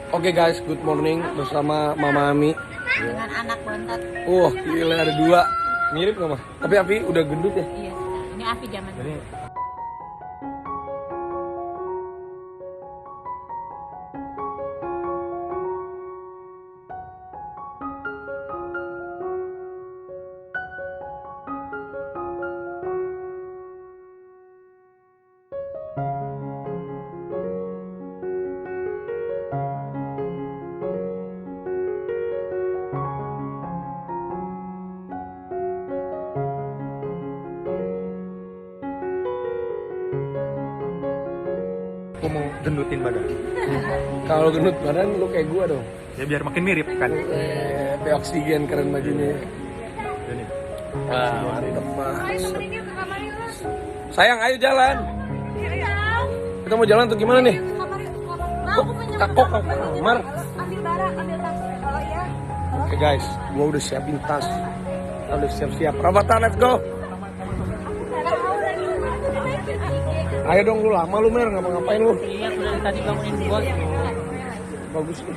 Oke guys, good morning bersama Mama Ami. Dengan anak bontot. Gila ada dua. Mirip nggak mah? Tapi Api udah gendut ya? Iya, ini Afi zaman dulu. Aku mau gendutin badan. Kalau gendut badan lu kayak gua dong. Ya biar makin mirip kan. Kayak oksigen keren bajunya. Ini. Mantep mas. Sayang, ayo jalan. Kita mau jalan tuh gimana nih? Kok kamar? Ambil barang, ambil tas. Oh iya. Oke guys, gua udah siapin tas. Kita udah siap-siap. Rafathar, let's go. Ayo dong, lu lama lu Mer, ngapa-ngapain lu? Iya, udah tadi bangunin bos. Bagus nih.